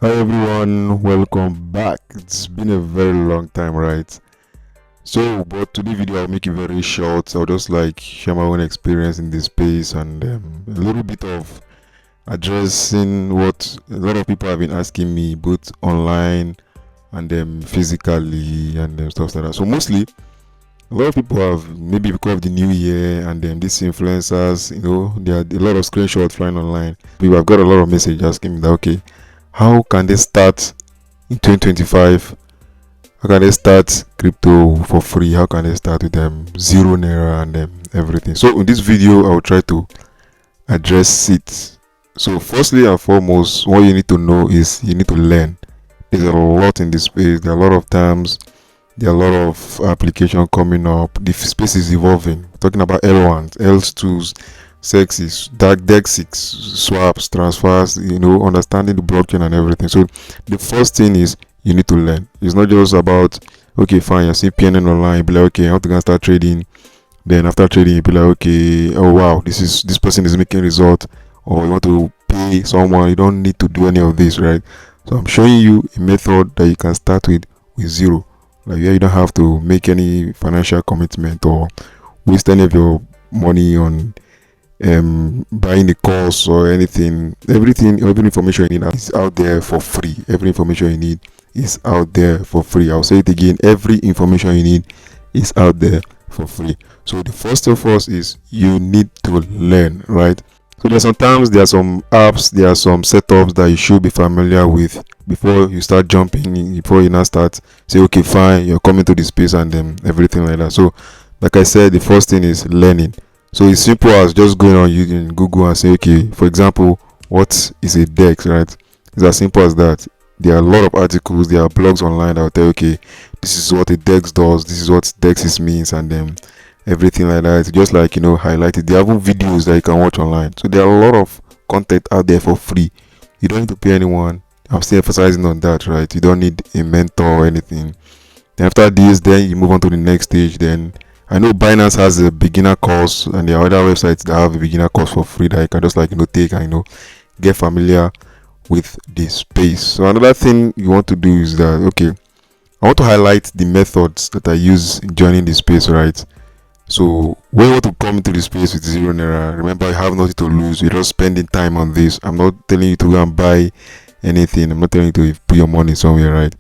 Hi everyone, welcome back. It's been a very long time, right? But today video I'll make it very short. I'll just like share my own experience in this space and a little bit of addressing what a lot of people have been asking me, both online and physically and stuff like that. So mostly, a lot of people have maybe because of the new year and these influencers, there are a lot of screenshots flying online. People have got a lot of messages asking me that okay, how can they start in 2025? How can they start crypto for free? How can they start with zero naira and everything? So in this video, I'll try to address it. So firstly and foremost, what you need to know is you need to learn. There's a lot in this space. There are a lot of terms. There are a lot of application coming up. The space is evolving. We're talking about L1s, L2s, sexes, dark DEX6, swaps, transfers, understanding the blockchain and everything. So the first thing is you need to learn. It's not just about okay, fine, you're seeing PNN online, you be like, okay, how to start trading. Then after trading, you be like, okay, oh wow, this person is making result, or you want to pay someone, you don't need to do any of this, right? So I'm showing you a method that you can start with zero. Like yeah, you don't have to make any financial commitment or waste any of your money on buying the course or anything. Every information you need is out there for free. Every information you need is out there for free. I'll say it again, every information you need is out there for free. So the first of all is you need to learn, right? So there are some apps, there are some setups that you should be familiar with before you start jumping, before you now start say okay fine, you're coming to this space and everything like that. So like I said, the first thing is learning. So it's simple as just going on using Google and say okay, for example, what is a DEX, right? It's as simple as that. There are a lot of articles, there are blogs online that will tell you, okay, this is what a DEX does, this is what DEX means, and everything like that. It's just like highlighted. There are even videos that you can watch online. So there are a lot of content out there for free. You don't need to pay anyone. I'm still emphasizing on that, right? You don't need a mentor or anything. Then after this, then you move on to the next stage. Then I know Binance has a beginner course, and there are other websites that have a beginner course for free that you can just like take and get familiar with the space. So another thing you want to do is that okay, I want to highlight the methods that I use in joining the space, right? So when you want to come into the space with zero naira, remember you have nothing to lose. You're just spending time on this. I'm not telling you to go and buy anything. I'm not telling you to put your money somewhere, right?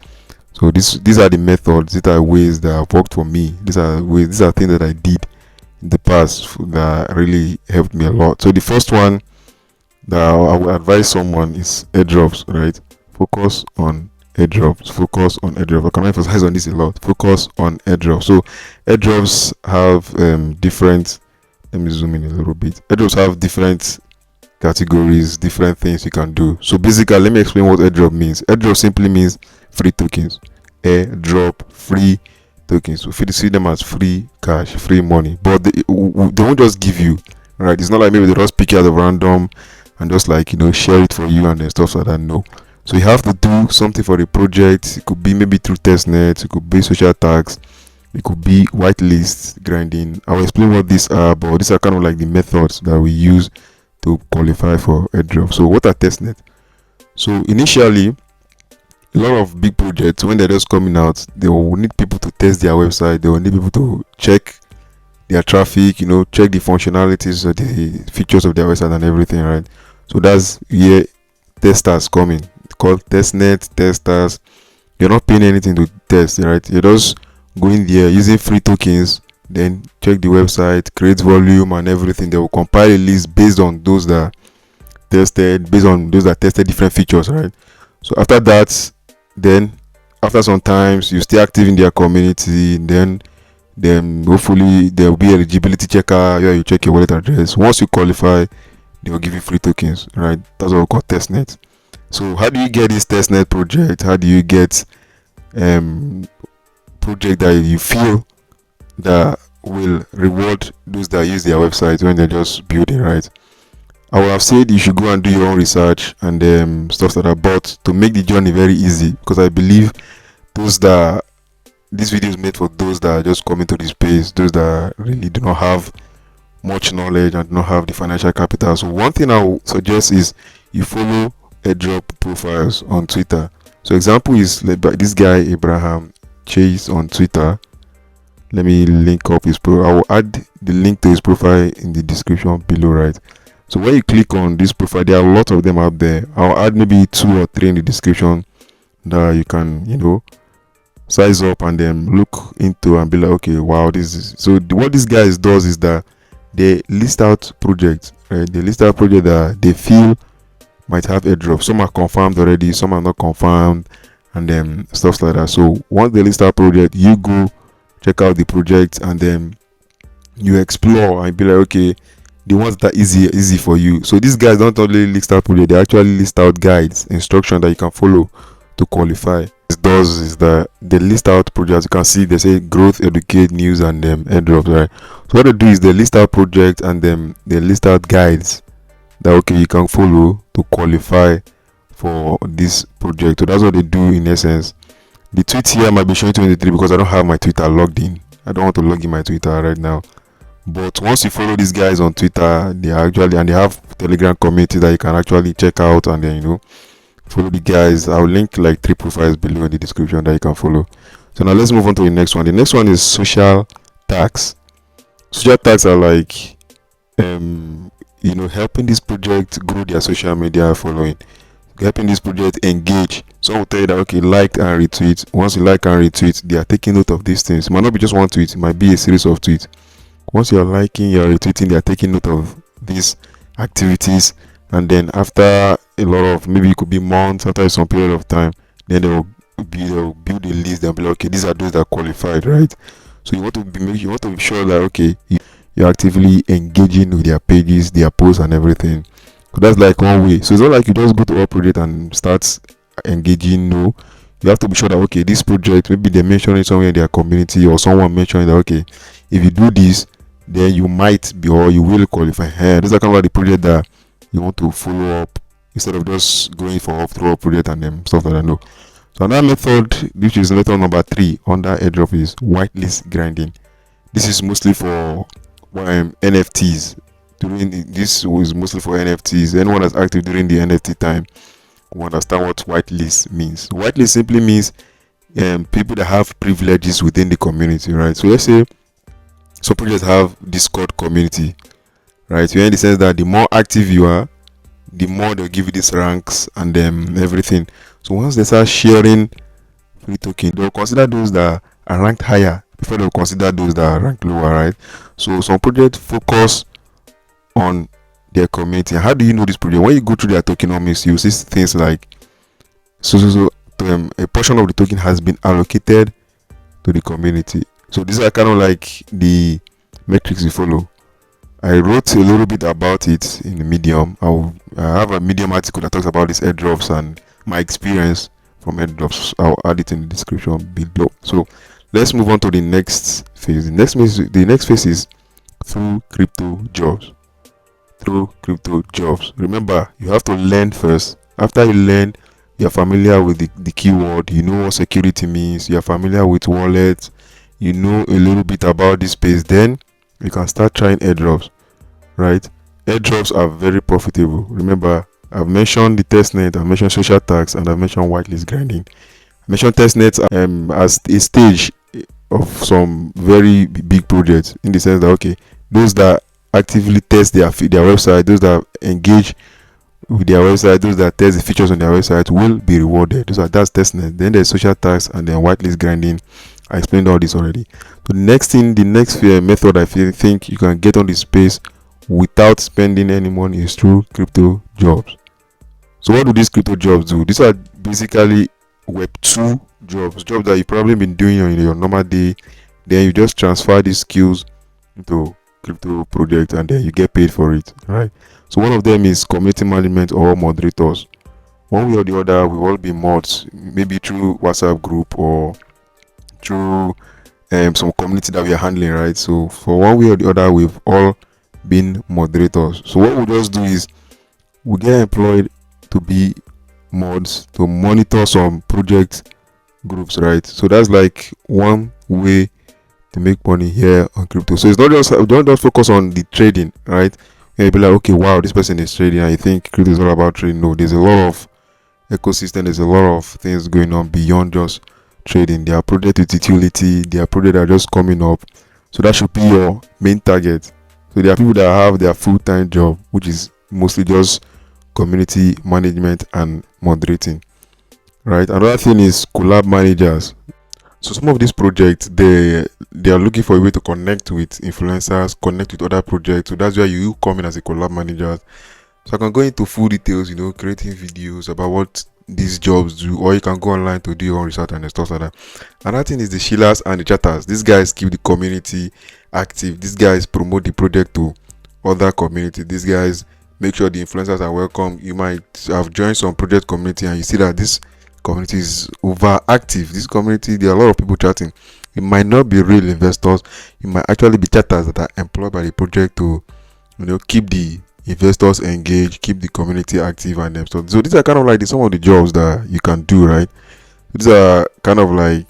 So these are the methods. These are ways that have worked for me. These are things that I did in the past that really helped me a lot. So the first one that I would advise someone is airdrops, right? Focus on airdrops. Focus on airdrops. I can emphasize on this a lot. Focus on airdrops. So airdrops have different. Let me zoom in a little bit. Airdrops have different categories, different things you can do. So basically, let me explain what airdrop means. Airdrop simply means free tokens. Airdrop free tokens. So if you see them as free cash, free money, but they won't just give you, right? It's not like maybe they just pick it out of random and just like share it for you and then stuff like that. No. So you have to do something for the project. It could be maybe through testnet, it could be social tags, it could be whitelist grinding. I'll explain what these are, but these are kind of like the methods that we use to qualify for airdrop. So what are testnet? So initially, a lot of big projects, when they're just coming out, they will need people to test their website. They will need people to check their traffic, check the functionalities of the features of their website and everything, right? So that's where testers coming. It's called testnet, testers. You're not paying anything to test, right? You're just going there using free tokens, then check the website, create volume and everything. They will compile a list based on those that tested, based on those that tested different features, right? So after that, then after some times you stay active in their community, then hopefully there will be eligibility checker. Yeah, you check your wallet address. Once you qualify, they will give you free tokens, right? That's what we call testnet. So how do you get this testnet project? How do you get project that you feel that will reward those that use their website when they're just building, right? I would have said you should go and do your own research and stuff like that, but to make the journey very easy, because I believe this video is made for those that are just coming to this space, those that really do not have much knowledge and do not have the financial capital. So one thing I would suggest is you follow airdrop profiles on Twitter. So example is led by this guy Abraham Chase on Twitter. Let me link up his profile. I will add the link to his profile in the description below, right? So when you click on this profile, there are a lot of them out there. I'll add maybe 2 or 3 in the description that you can, size up and then look into and be like, okay, wow, this is so. What this guys does is that they list out projects, right? They list out projects that they feel might have airdrop. Some are confirmed already, some are not confirmed, and then stuff like that. So once they list out project, you go check out the project and then you explore and be like, okay, the ones that are easy for you. So these guys don't only list out project, they actually list out guides, instruction that you can follow to qualify. It does is that they list out projects. You can see they say growth, educate, news, and airdrops, right? So what they do is they list out projects and then they list out guides that okay you can follow to qualify for this project. So that's what they do in essence. The tweet here might be showing 23 because I don't have my Twitter logged in. I don't want to log in my Twitter right now. But once you follow these guys on Twitter, they have Telegram community that you can actually check out and then follow the guys. I'll link like 3 profiles below in the description that you can follow. So now let's move on to the next one. The next one is social tags. Social tags are like helping this project grow their social media following, helping this project engage. Some will tell you that okay, like and retweet. Once you like and retweet, they are taking note of these things. It might not be just one tweet, it might be a series of tweets. Once you're liking, you're retweeting, they are taking note of these activities, and then after a lot of, maybe it could be months, after some period of time, then they'll build a list. They'll be like, okay, these are those that are qualified, right? So you want to be sure that okay, you're actively engaging with their pages, their posts, and everything. So that's like one way. So it's not like you just go to a project and start engaging. No, you have to be sure that okay, this project, maybe they mention it somewhere in their community or someone mentioned that okay, if you do this, then you might be or you will qualify. These are kind of like the project that you want to follow up instead of just going for off-throw project and then stuff like that. No. So another method, which is method number 3 under airdrop, is whitelist grinding. This is mostly for NFTs. This was mostly for NFTs. Anyone that's active during the NFT time will understand what whitelist means. Whitelist simply means people that have privileges within the community, right? So let's say some projects have Discord community, right? You're in the sense that the more active you are, the more they'll give you these ranks and everything. So once they start sharing free token, they'll consider those that are ranked higher before they'll consider those that are ranked lower, right? So some projects focus on their community. How do you know this project? When you go through their tokenomics, you see things like a portion of the token has been allocated to the community. So these are kind of like the metrics you follow. I wrote a little bit about it in the Medium. I have a Medium article that talks about these airdrops and my experience from airdrops. I'll add it in the description below. So let's move on to the next phase. The next phase is through crypto jobs. Through crypto jobs. Remember, you have to learn first. After you learn, you're familiar with the keyword. You know what security means. You're familiar with wallets. You know a little bit about this space. Then you can start trying airdrops, right? Airdrops are very profitable. Remember, I've mentioned the testnet, I've mentioned social tags, and I've mentioned whitelist grinding. I mentioned testnets as a stage of some very big projects, in the sense that okay, those that actively test their website, those that engage with their website, those that test the features on their website will be rewarded. That's testnet. Then there's social tags and then whitelist grinding. I explained all this already. So the next method I think you can get on this space without spending any money is through crypto jobs. So what do these crypto jobs do? These are basically Web2 jobs that you've probably been doing in your normal day. Then you just transfer these skills into crypto project and then you get paid for it, right? So one of them is community management or moderators. One way or the other, we will be mods, maybe through WhatsApp group or through some community that we are handling, right? So for one way or the other, we've all been moderators. So what we just do is we get employed to be mods to monitor some project groups, right? So that's like one way to make money here on crypto. So it's not just, don't just focus on the trading, right? And you'll be like, okay, wow, this person is trading. I think crypto is all about trading. No, there's a lot of ecosystem, there's a lot of things going on beyond just trading. There are projects with utility, there are projects that are just coming up. So that should be your main target. So there are people that have their full-time job, which is mostly just community management and moderating, right? Another thing is collab managers. So some of these projects, they are looking for a way to connect with influencers, connect with other projects. So that's where you come in as a collab manager. So I can go into full details, creating videos about what these jobs do, or you can go online to do your own research and stuff like that. Another thing is the shillers and the chatters. These guys keep the community active. These guys promote the project to other community. These guys make sure the influencers are welcome. You might have joined some project community and you see that this community is overactive. This community, there are a lot of people chatting. It might not be real investors. It might actually be chatters that are employed by the project to, keep the investors engaged, keep the community active and them stuff. So these are kind of like some of the jobs that you can do, right? These are kind of like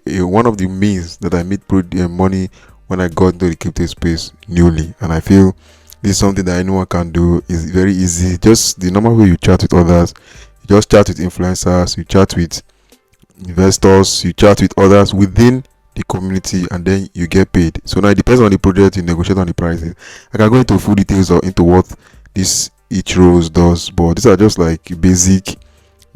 one of the means that I made money when I got into the crypto space newly, and I feel this is something that anyone can do. It's very easy. Just the normal way you chat with others. You just chat with influencers, you chat with investors, you chat with others within the community, and then you get paid. So now it depends on the project, you negotiate on the prices. I can go into full details or into what this each roles does, but these are just like basic.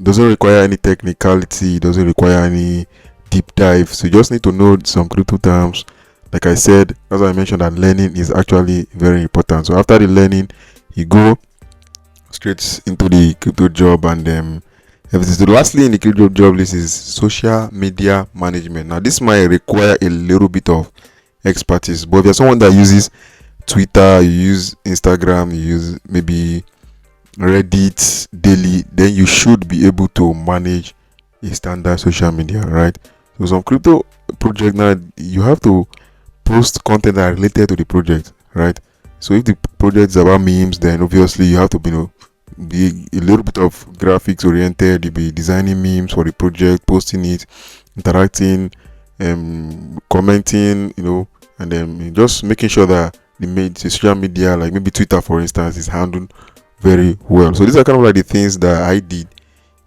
Doesn't require any technicality, doesn't require any deep dive. So you just need to know some crypto terms. Like I said, as I mentioned, that learning is actually very important. So after the learning, you go straight into the crypto job and everything. So lastly in the crypto job list is social media management. Now this might require a little bit of expertise, but if you're someone that uses Twitter, you use Instagram, you use maybe Reddit daily, then you should be able to manage a standard social media, right? So some crypto project now, you have to post content that are related to the project, right? So if the project is about memes, then obviously you have to be a little bit of graphics oriented. You be designing memes for the project, posting it, interacting, commenting, and then just making sure that the social media, like maybe Twitter for instance, is handled very well. So these are kind of like the things that I did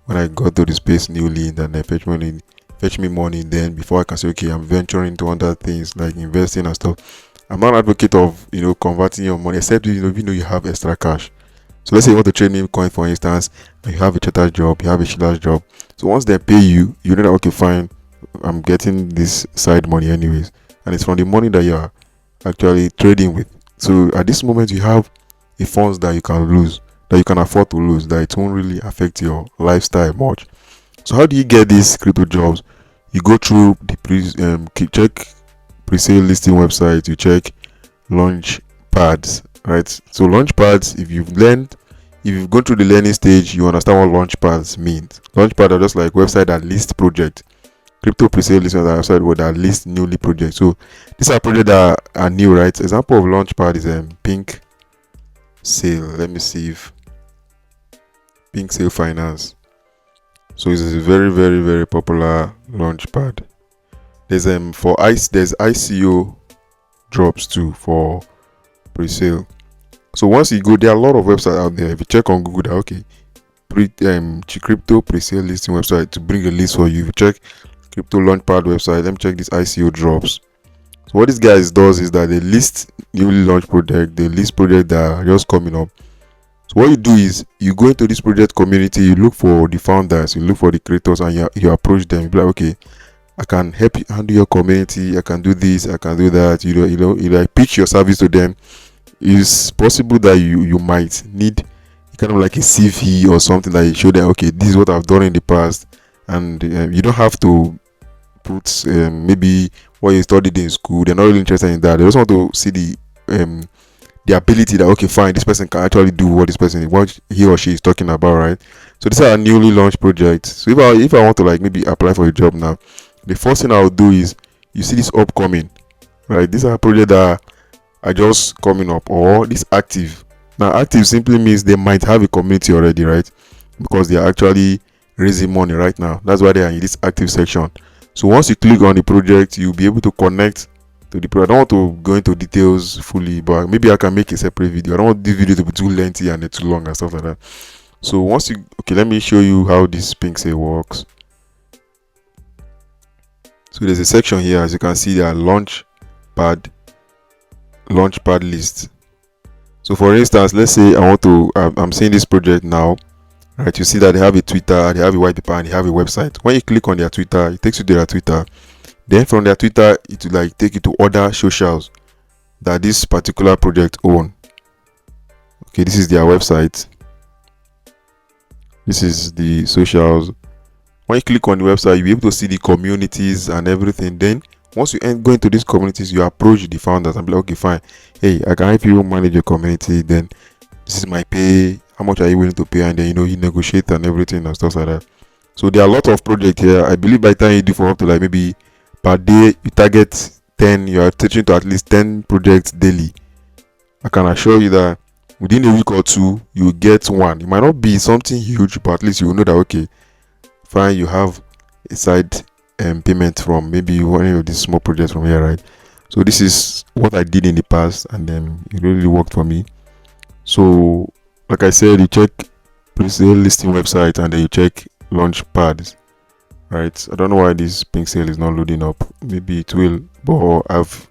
when I got to the space newly, and then fetch me money. Then before I can say, okay, I'm venturing into other things like investing and stuff. I'm not an advocate of converting your money, except you have extra cash. So let's say you want to trade meme coin, for instance, and you have a charter job, you have a shiller's job. So once they pay you, you know that, okay, fine, I'm getting this side money anyways, and it's from the money that you're actually trading with. So at this moment, you have the funds that you can lose, that you can afford to lose, that it won't really affect your lifestyle much. So how do you get these crypto jobs? You go through the check pre-sale listing website, you check launch pads, right? So launch pads, if you've gone through the learning stage, you understand what launch pads means. Launch pads are just like website that list project. Crypto pre-sale listing website that list newly projects. So these are projects that are new, right? Example of launch pad is Pink Sale. Let me see if Pink Sale Finance. So it's a very, very, very popular launch pad. There's there's ICO drops too for pre-sale. So once you go, there are a lot of websites out there. If you check on Google, okay, crypto pre-sale listing website to bring a list for you. If you check crypto launchpad website, let me check this ICO drops. So what this guys does is that they list newly launched project, they list project that are just coming up. So what you do is you go into this project community, you look for the founders, you look for the creators, and you approach them. You be like, okay, I can help you handle your community, I can do this, I can do that. You like pitch your service to them. It's possible that you might need kind of like a CV or something that you show them, okay, this is what I've done in the past, and you don't have to put maybe what you studied in school. They're not really interested in that. They just want to see the ability that, okay, fine, this person can actually do what he or she is talking about, right? So these are a newly launched projects. So if I want to like maybe apply for a job now, the first thing I'll do is, you see this upcoming, right? These are projects that are just coming up, or this active. Now active simply means they might have a community already, right? Because they are actually raising money right now. That's why they are in this active section. So once you click on the project, you'll be able to connect to the project. I don't want to go into details fully, but maybe I can make a separate video. I don't want this video to be too lengthy and too long and stuff like that. So once you, okay, let me show you how this pink sale works. So there's a section here, as you can see, there are launchpad list. So for instance, let's say I want to, I'm seeing this project now, right? You see that they have a Twitter, they have a white paper, and they have a website. When you click on their Twitter, it takes you to their Twitter. Then from their Twitter, it will like take you to other socials that this particular project own. Okay, this is their website. This is the socials. When you click on the website, you'll be able to see the communities and everything. Then once you go into these communities, you approach the founders and be like, okay, fine, hey, I can help you manage your community. Then this is my pay, how much are you willing to pay? And then you negotiate and everything and stuff like that. So there are a lot of projects here. I believe by the time you do for up to like maybe per day, you target 10, you are teaching to at least 10 projects daily. I can assure you that within a week or two, you will get one. It might not be something huge, but at least you will know that, okay, fine, you have a side payment from maybe one of these small projects from here, right? So this is what I did in the past, and it really worked for me. So like I said, you check pre-sale listing website, and then you check launch pads, right? I don't know why this pink sale is not loading up. Maybe it will, but I've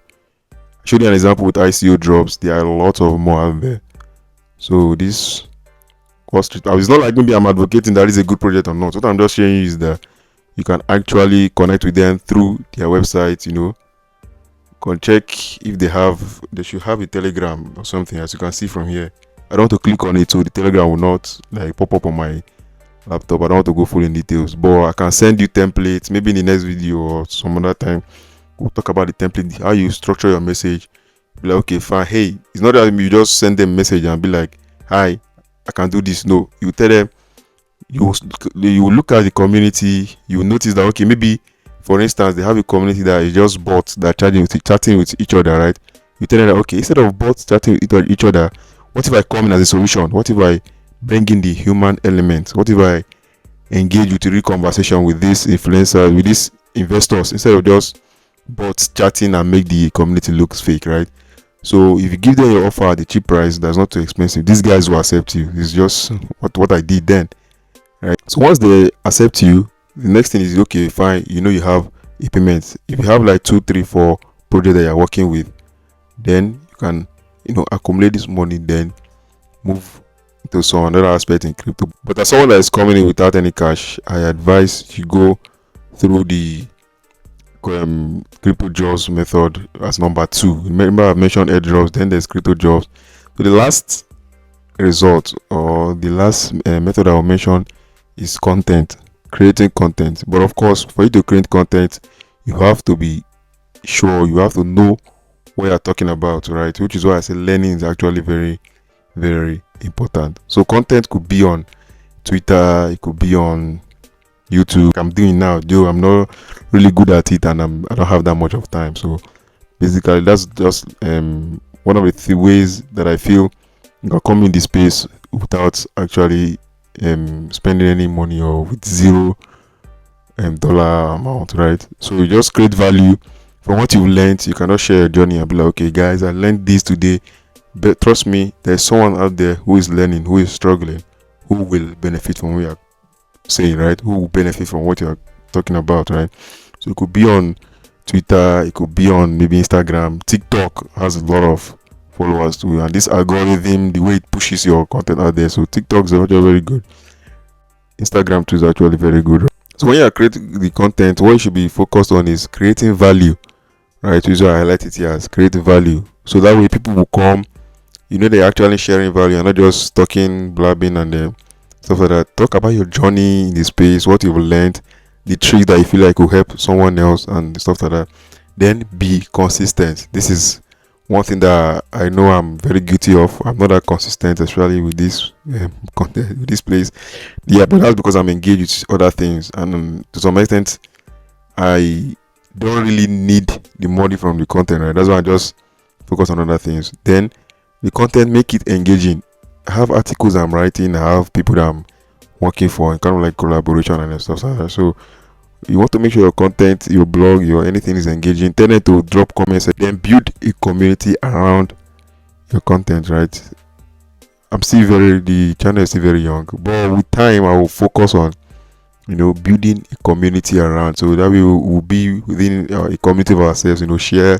showed you an example with ICO drops. There are a lot of more out there. So this it's not like maybe I'm advocating that is a good project or not. What I'm just showing you is that you can actually connect with them through their website. You can check if they should have a Telegram or something, as you can see from here. I don't want to click on it, so the Telegram will not like pop up on my laptop. I don't want to go full in details, but I can send you templates. Maybe in the next video or some other time, we'll talk about the template, how you structure your message. Be like, okay, fine. Hey, it's not that you just send them a message and be like, hi, I can do this. No, you tell them, you look at the community, you notice that, okay, maybe for instance they have a community that is just bots that chatting with each other, right? You tell them that, okay, instead of bots chatting with each other, what if I come in as a solution? What if I bring in the human element? What if I engage with a real conversation with these influencers, with these investors, instead of just bots chatting and make the community look fake, right? So if you give them your offer at a cheap price that's not too expensive, these guys will accept you. It's just what I did then, right? So once they accept you, the next thing is, okay, fine, you have a payment. If you have like 2, 3, 4 projects that you're working with, then you can accumulate this money, then move to some other aspect in crypto. But as someone that is coming in without any cash, I advise you go through the crypto jobs method as number 2. Remember, I've mentioned airdrops, then there's crypto jobs. So the last result, or the last method I will mention, is creating content. But of course, for you to create content, you have to be sure, you have to know what you're talking about, right? Which is why I say learning is actually very, very important. So content could be on Twitter, it could be on YouTube. I'm doing now, though I'm not really good at it, and I don't have that much of time. So basically, that's just one of the ways that I feel you can come in this space without actually spending any money, or with zero dollar amount, right? So you just create value from what you've learned. You cannot share your journey and be like, okay guys, I learned this today, but trust me, there's someone out there who is learning, who is struggling, who will benefit from what you're saying, right? Who will benefit from what you're talking about, right? So it could be on Twitter, it could be on maybe Instagram. TikTok has a lot of followers too, and this algorithm, the way it pushes your content out there. So TikTok is actually very good. Instagram too is actually very good. So when you are creating the content, what you should be focused on is creating value, right? Usually I highlight it here as creating value, so that way people will come, they're actually sharing value and not just talking, blabbing, and stuff like that. Talk about your journey in the space, what you've learned, the tricks that you feel like will help someone else, and stuff like that. Then be consistent. This is one thing that I know I'm very guilty of. I'm not that consistent, especially with this content, with this place. Yeah, but that's because I'm engaged with other things, and to some extent, I don't really need the money from the content, right? That's why I just focus on other things. Then the content, make it engaging. I have articles I'm writing, I have people that I'm working for, and kind of like collaboration and stuff like that. So you want to make sure your content, your blog, your anything is engaging. Tell them to drop comments, and then build a community around your content, right? the channel is still very young, but with time I will focus on, building a community around, so that we will be within a community of ourselves, share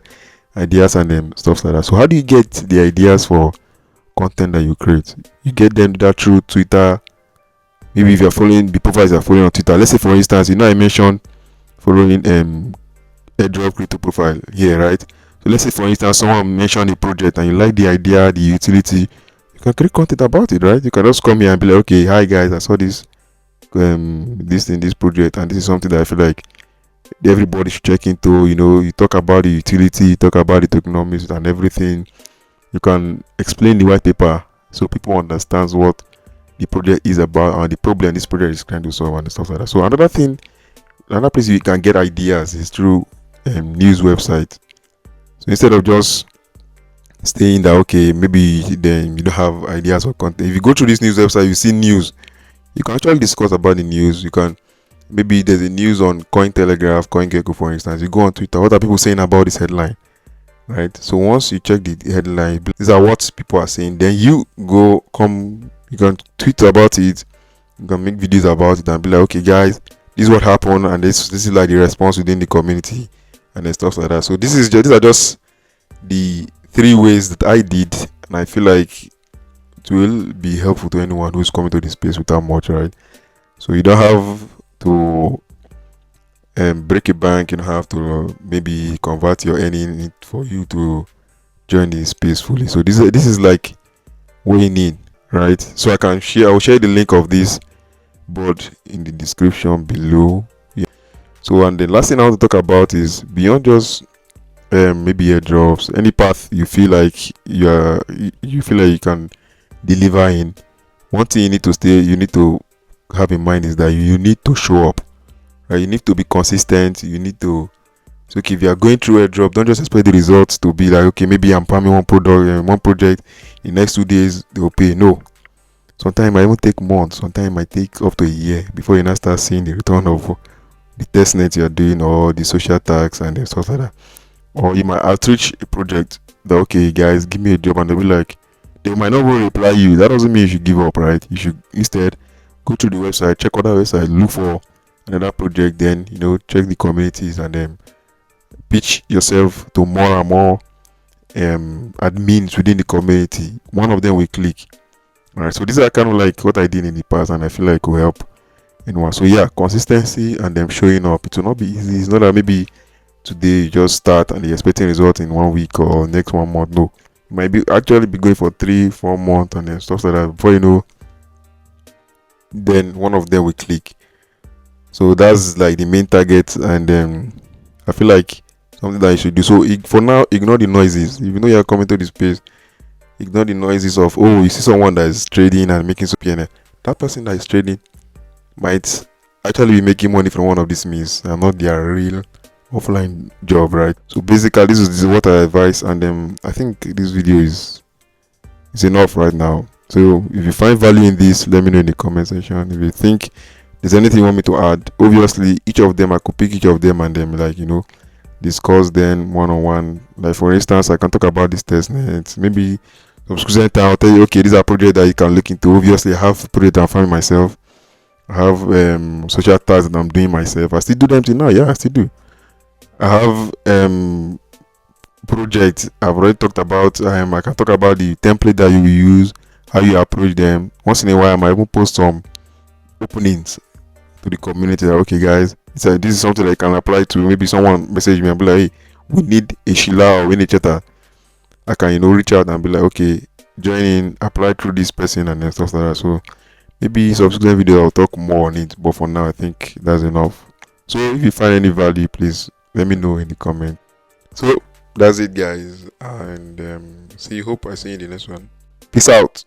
ideas and stuff like that. So how do you get the ideas for content that you create? You get them that through Twitter. Maybe if you're following the profiles you're following on Twitter, let's say for instance, I mentioned following airdrop crypto profile here, right? So let's say for instance someone mentioned a project and you like the idea, the utility, you can create content about it, right? You can just come here and be like, okay, hi guys, I saw this project, and this is something that I feel like everybody should check into. You talk about the utility, you talk about the tokenomics and everything. You can explain the white paper so people understand what the project is about and the problem this project is trying to solve and stuff like that. So another place you can get ideas is through news website. So instead of just saying that okay, maybe then you don't have ideas or content, if you go through this news website, you see news, you can actually discuss about the news. You can, maybe there's a news on Cointelegraph, CoinGecko for instance. You go on Twitter, what are people saying about this headline, right? So once you check the headline, these are what people are saying, then you can tweet about it, you can make videos about it and be like, okay guys, this is what happened, and this is like the response within the community and then stuff like that. So these are just the 3 ways that I did, and I feel like it will be helpful to anyone who's coming to this space without much, right? So you don't have to break a bank, you don't have to maybe convert your earning for you to join the space fully. So this is like what you need, right? So I will share the link of this board in the description below. Yeah. So, and the last thing I want to talk about is beyond just maybe airdrops, any path you feel like you feel like you can deliver in. One thing you need to have in mind is that you need to show up, right? You need to be consistent. You need to, so okay, if you are going through a drop, don't just expect the results to be like, okay, maybe I'm farming one project, in the next 2 days they will pay. No, sometimes it might even take months, sometimes it might take up to a year before you now start seeing the return of the testnet you're doing or the social tax and the stuff like that. Or you might outreach a project that, okay guys, give me a job, and they'll be like, they might not even reply you. That doesn't mean you should give up, right? You should instead go to the website, check other website, look for another project, then check the communities and then pitch yourself to more and more admins within the community. One of them will click. All right, so these are kind of like what I did in the past, and I feel like will help anyone. So yeah, consistency and them showing up. It will not be easy. It's not that maybe today you just start and you're expecting results in 1 week or next 1 month. No, you might be actually be going for 3-4 months and then stuff like that before then one of them will click. So that's like the main target, and I feel like something that you should do. So for now, ignore the noises. If you know you're coming to this space, ignore the noises of, oh, you see someone that is trading and making some PNL. That person that is trading might actually be making money from one of these means and not their real offline job, right? So basically this is what I advise, and I think this video is enough right now. So if you find value in this, let me know in the comment section. If you think there's anything you want me to add, obviously each of them I could pick each of them and then discuss them one-on-one. Like for instance, I can talk about this testnet, maybe subscription time. I'll tell you, okay, these are projects that you can look into. Obviously I have projects I'm farming myself. I have social tasks that I'm doing myself. I still do them till now. Yeah, I still do. I have projects I've already talked about. I can talk about the template that you will use, how you approach them. Once in a while I might even post some openings to the community. Like, okay guys, this is something that you can apply to. Maybe someone message me and be like, hey, we need a Sheila or we need a chatter. I can reach out and be like, okay, join in, apply through this person and then stuff like that. So maybe subsequent video I'll talk more on it, but for now I think that's enough. So if you find any value, please let me know in the comment. So that's it guys, and hope I see you in the next one. Peace out.